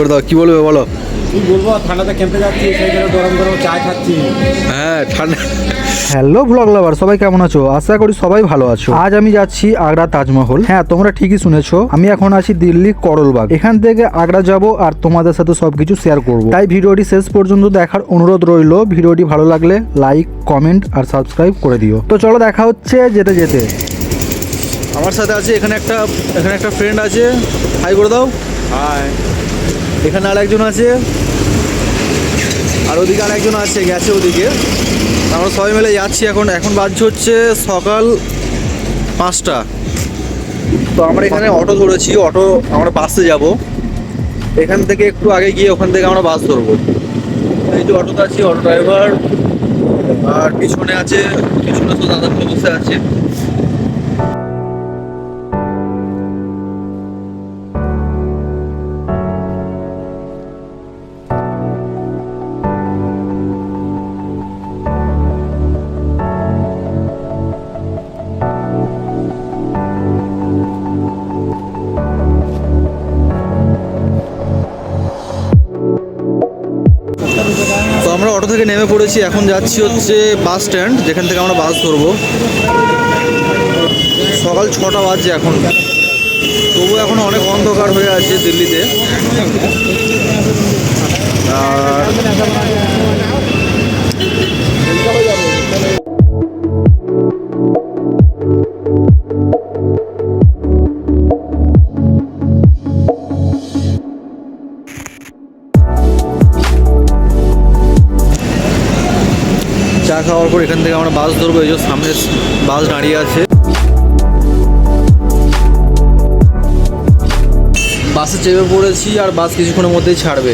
করে দাও, কি বলবে বলো। কি বলবো, ঠান্ডাতে ক্যাম্পে যাচ্ছি, সেইখানে গরম গরম চা খাচ্ছি। হ্যাঁ ঠান্ডা। হ্যালো ব্লগ লাভার, সবাই কেমন আছো? আশা করি সবাই ভালো আছো। আজ আমি যাচ্ছি আগ্রা তাজমহল। হ্যাঁ, তোমরা ঠিকই শুনেছো, আমি এখন আছি দিল্লি করলবাগ। এখান থেকে আগ্রা যাব আর তোমাদের সাথে সবকিছু শেয়ার করব। তাই ভিডিওটি শেষ পর্যন্ত দেখার অনুরোধ রইল। ভিডিওটি ভালো লাগলে লাইক, কমেন্ট আর সাবস্ক্রাইব করে দিও। তো চলো দেখা হচ্ছে যেতে যেতে। আমার সাথে আছে এখানে একটা ফ্রেন্ড আছে, হাই করে দাও। হাই। এখানে আর একজন আছে, আর ওদিকে আর একজন আছে, গেছে ওদিকে। আমরা সবাই মিলে যাচ্ছি। এখন বাজছে হচ্ছে সকাল 5টা। তো আমরা এখানে অটো ধরেছি, আমরা বাসে যাব। এখান থেকে একটু আগে গিয়ে ওখান থেকে আমরা বাস ধরবো। এই যে অটোতে আছি, অটো ড্রাইভার, আর পিছনে তো দাদাগুলো বসে আছে। তো আমরা অটো থেকে নেমে পড়েছি, এখন যাচ্ছি হচ্ছে বাস স্ট্যান্ড, যেখান থেকে আমরা বাস ধরবো। সকাল 6টা বাজছে এখন, তবু এখন অনেক অন্ধকার হয়ে আছে দিল্লিতে। আর চা খাওয়ার পর এখান থেকে আমরা বাস ধরবো। এই যে সামনে বাস দাঁড়িয়ে আছে। বাসে চেপে পড়েছি, আর বাস কিছুক্ষণের মধ্যেই ছাড়বে।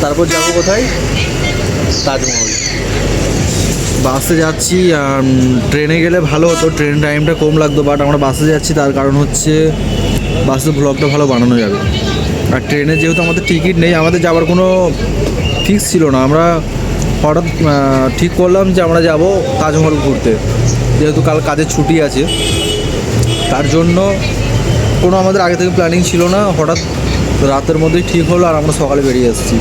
তারপর যাবো কোথায়? তাজমহল। বাসে যাচ্ছি, আর ট্রেনে গেলে ভালো হতো, ট্রেন টাইমটা কম লাগতো, বাট আমরা বাসে যাচ্ছি, তার কারণ হচ্ছে বাসে ব্লগটা ভালো বানানো যাবে। আর ট্রেনে যেহেতু আমাদের টিকিট নেই, আমাদের যাওয়ার কোনো ফিক্স ছিল না, আমরা হঠাৎ ঠিক করলাম যে আমরা যাব তাজমহল ঘুরতে, যেহেতু কাল কাজের ছুটি আছে। তার জন্য কোনো আমাদের আগে থেকে প্ল্যানিং ছিল না, হঠাৎ রাতের মধ্যেই ঠিক হলো, আর আমরা সকালে বেরিয়ে এসেছি।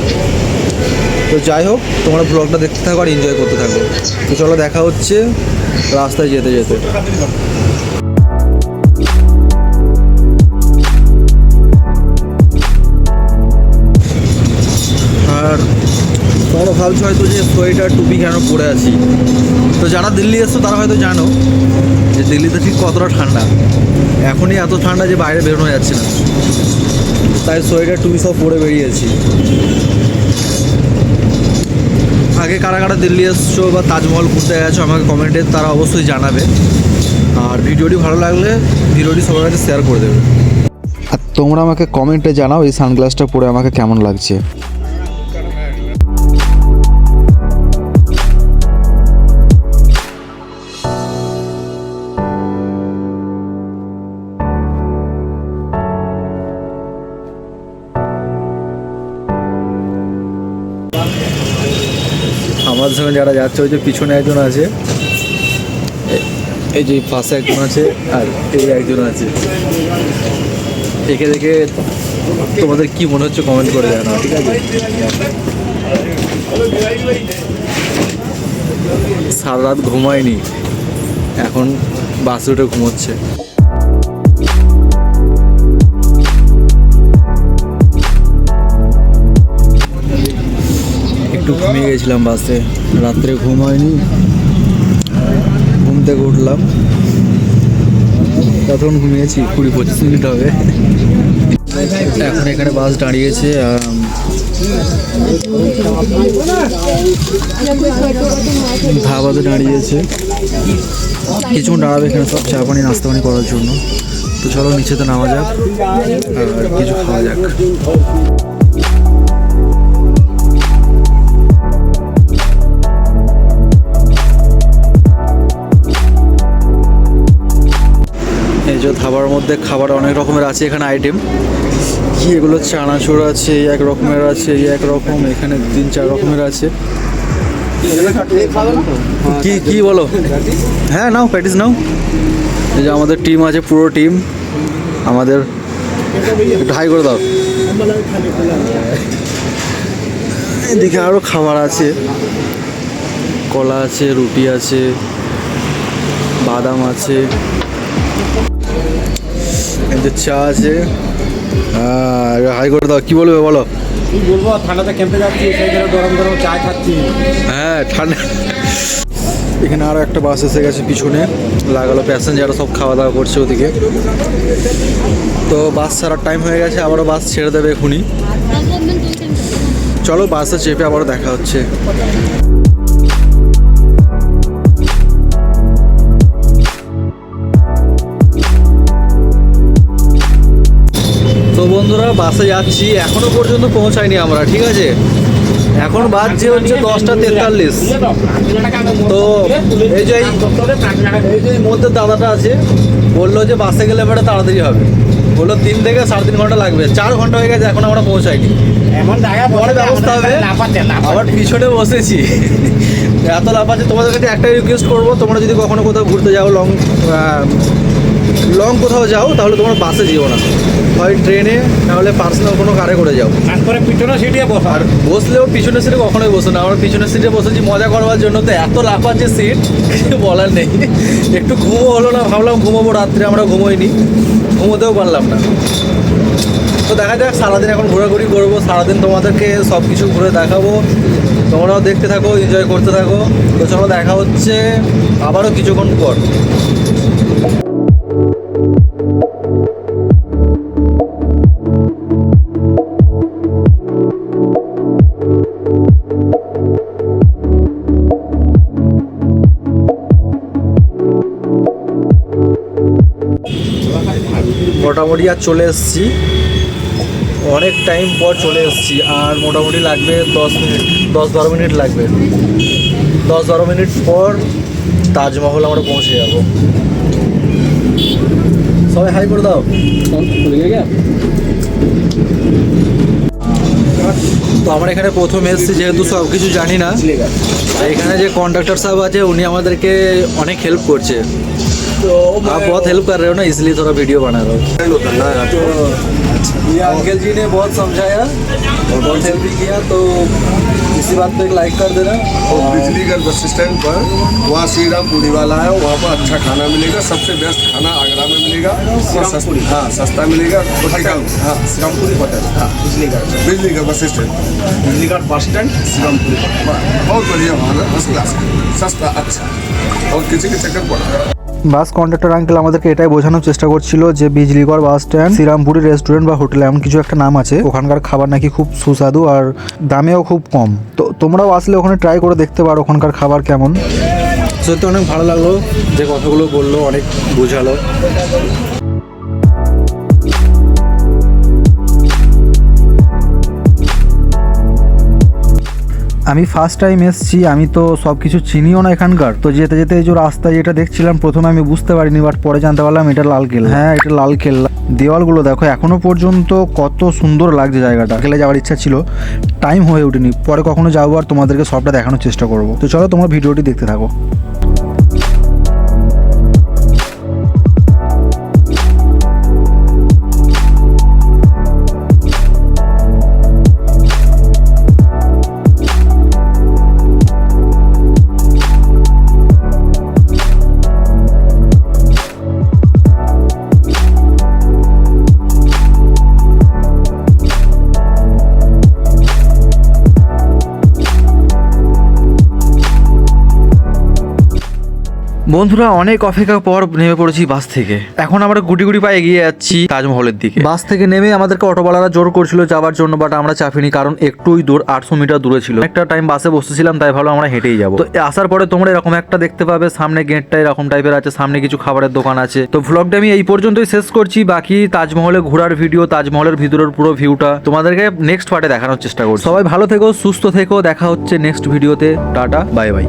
তো যাই হোক, তোমরা ব্লগটা দেখতে থাকো আর এনজয় করতে থাকো। তো চলো দেখা হচ্ছে রাস্তায় যেতে যেতে। আর তোমরা ভাবছো হয়তো যে সোয়েটার টুপি কেন পরে আছি। তো যারা দিল্লি এসছো তারা হয়তো জানো যে দিল্লিতে ঠিক কতটা ঠান্ডা। এখনই এত ঠান্ডা যে বাইরে বেরোনো যাচ্ছে না, তাই সোয়েটার টুপি সব পরে বেরিয়েছি। আগে কারা কারা দিল্লি এসছো বা তাজমহল ঘুরতে গেছো আমাকে কমেন্টে তারা অবশ্যই জানাবে। আর ভিডিওটি ভালো লাগলে ভিডিওটি সবার কাছে শেয়ার করে দেবে। আর তোমরা আমাকে কমেন্টে জানাও এই সানগ্লাসটা পরে আমাকে কেমন লাগছে। আমাদের সঙ্গে যারা যাচ্ছে, ওই যে পিছনে একজন আছে, এই যে পাশে একজন আছে, আর এই একজন আছে। একে দেখে তোমাদের কি মনে হচ্ছে কমেন্ট করে জানাও, ঠিক আছে? সারা রাত ঘুমায়নি, এখন বাসে উঠে ঘুমোচ্ছে। একটু ঘুমিয়ে গেছিলাম বাসে, রাত্রে ঘুম হয়নি, ঘুম থেকে উঠলাম। কতক্ষণ ঘুমিয়েছি? 20-25 মিনিট হবে। এখন এখানে বাস দাঁড়িয়েছে, ধাবাতে দাঁড়িয়েছে, কিছুক্ষণ দাঁড়াবে এখানে সব চা পানি নাস্তা পানি করার জন্য। তো চলো নিচেতে নামা যাক আর কিছু খাওয়া যাক। এই যে ধাবার মধ্যে খাবার অনেক রকমের আছে এখানে আইটেম। কি এগুলো? চানাচুর আছে, এই এক রকমের আছে, এই এক রকম, এখানে 3-4 রকমের আছে। কি কি বলো? হ্যাঁ নাও, প্যাটিস নাও। এই যে আমাদের টিম আছে, পুরো টিম আমাদের। একটু হাই করে দাও। এদিকে আরও খাবার আছে, কলা আছে, রুটি আছে, বাদাম আছে, এদিকে চা আছে। হাই করে দাও, কি বলবে বলো? কি বলবো, ঠান্ডাতে ক্যাম্পে যাচ্ছি সেইখানে গরম গরম চা খাচ্ছি। হ্যাঁ ঠান্ডা। এখানে আরও একটা বাস এসে গেছে, পিছনে লাগালো, প্যাসেঞ্জাররা সব খাওয়া দাওয়া করছে ওদিকে। তো বাস ছাড়ার টাইম হয়ে গেছে, আবারও বাস ছেড়ে দেবে এখনই। চলো বাসে চেপে আবারও দেখা হচ্ছে। তো বন্ধুরা বাসে যাচ্ছি, এখনো পর্যন্ত পৌঁছায়নি আমরা, ঠিক আছে? এখন বাজছে হচ্ছে 10:43। তো এই যে এই মধ্যে দাদাটা আছে, বললো যে বাসে গেলে এবারে তাড়াতাড়ি হবে, বললো 3 থেকে 3.5 ঘন্টা লাগবে। 4 ঘন্টা হয়ে গেছে, এখন আমরা পৌঁছাইনি। এমন জায়গা পরে ব্যবস্থা হবে। আবার পিছনে বসেছি, এত লাফাচ্ছে। তোমাদের কাছে একটাই রিকোয়েস্ট করবো, তোমরা যদি কখনো কোথাও ঘুরতে যাও, লং কোথাও যাও, তাহলে তোমরা বাসে যেও না, হয় ট্রেনে, নাহলে পার্সোনাল কোনো কারে করে যাও। তারপরে পিছনে সিটে বসা। আর বসলেও পিছনের সিটে কখনোই বসো না। আমরা পিছনের সিটে বসেছি মজা করবার জন্য, তো এত লাফাচ্ছে সিট, কিছু বলার নেই। একটু ঘুমো হলো না, ভাবলাম ঘুমোবো, রাত্রে আমরা ঘুমোইনি, ঘুমোতেও পারলাম না। তো দেখা যাক, সারাদিন এখন ঘোরাঘুরি করবো, সারাদিন তোমাদেরকে সব কিছু ঘুরে দেখাবো, তোমরাও দেখতে থাকো, এনজয় করতে থাকো। তো চলো দেখা হচ্ছে আবারও কিছুক্ষণ পর। মোটামুটি আর চলে এসেছি, অনেক টাইম পর চলে এসেছি, আর মোটামুটি লাগবে 10-12 মিনিট লাগবে। 10-12 মিনিট পর তাজমহল আমরা পৌঁছে যাব। সবাই হাই করে দাও। তো আমরা এখানে প্রথম এসেছি, যেহেতু সব কিছু জানি না, এখানে যে কন্ডাক্টর সাহেব আছে উনি আমাদেরকে অনেক হেল্প করছে। तो आप बहुत हेल्प कर रहे हो ना, इसलिए थोड़ा वीडियो बना रहा हूँ। तो ये अंकल जी ने बहुत समझाया और बहुत हेल्प भी किया, तो इसी बात पे एक लाइक कर देना। और बिजली घर बस स्टैंड पर वहाँ श्रीराम पूरी वाला है, वहाँ पर अच्छा खाना मिलेगा, सबसे बेस्ट खाना आगरा में मिलेगा। हाँ सस्ता मिलेगा। हाँ श्रीरामपुरी होटल, हाँ बिजली घर बस स्टैंड, बिजली घर बस स्टैंड श्रीरामपुरी, बहुत बढ़िया वहाँ फर्स्ट क्लास, सस्ता अच्छा, और किसी के चक्कर पड़ा। বাস কন্ডাক্টর আঙ্কেল আমাদেরকে এটাই বোঝানোর চেষ্টা করছিল যে বিজলিগড় বাস স্ট্যান্ড শ্রীরামপুরি রেস্টুরেন্ট বা হোটেল এমন কিছু একটা নাম আছে, ওখানকার খাবার নাকি খুব সুস্বাদু আর দামেও খুব কম। তো তোমরাও আসলে ওখানে ট্রাই করে দেখতে পারো ওখানকার খাবার কেমন। সত্যি অনেক ভালো লাগলো, যে কথাগুলো বললো অনেক বোঝালো। আমি ফার্স্ট টাইম এসেছি, আমি তো সব কিছু চিনিও না এখানকার। তো যেতে যেতে এই যে রাস্তায় যেটা দেখছিলাম, প্রথমে আমি বুঝতে পারিনি, বাট পরে জানতে পারলাম এটা লাল কেল্লা। হ্যাঁ এটা লাল কেল্লা। দেওয়ালগুলো দেখো এখনো পর্যন্ত কত সুন্দর লাগছে জায়গাটা। কেল্লা যাওয়ার ইচ্ছা ছিল, টাইম হয়ে ওঠেনি, পরে কখনো যাবো আর তোমাদেরকে সবটা দেখানোর চেষ্টা করবো। তো চলো তোমরা ভিডিওটি দেখতে থাকো। বন্ধুরা অনেক অপেক্ষার পর নেমে পড়েছি বাস থেকে। এখন আমরা গুটি গুটি পায়ে এগিয়ে যাচ্ছি তাজমহলের দিকে। বাস থেকে নেমে আমাদেরকে অটোওয়ালারা জোর করছিল যাওয়ার জন্য, বাট আমরা চাপিনি, কারণ একটুই দূর, 800 মিটার দূরে ছিল। একটা টাইম বাসে বসেছিলাম, তাই ভালো আমরা হেঁটেই যাবো। তো আসার পরে তোমরা এরকম একটা দেখতে পাবে, সামনে গেটটা এরকম টাইপের আছে, সামনে কিছু খাবারের দোকান আছে। তো ভ্লগটা আমি এই পর্যন্তই শেষ করছি। বাকি তাজমহলে ঘোরার ভিডিও, তাজমহলের ভিতরের পুরো ভিউটা তোমাদেরকে নেক্সট পার্টে দেখানোর চেষ্টা করছি। সবাই ভালো থেকো, সুস্থ থেকো, দেখা হচ্ছে নেক্সট ভিডিওতে। Tata, bye bye.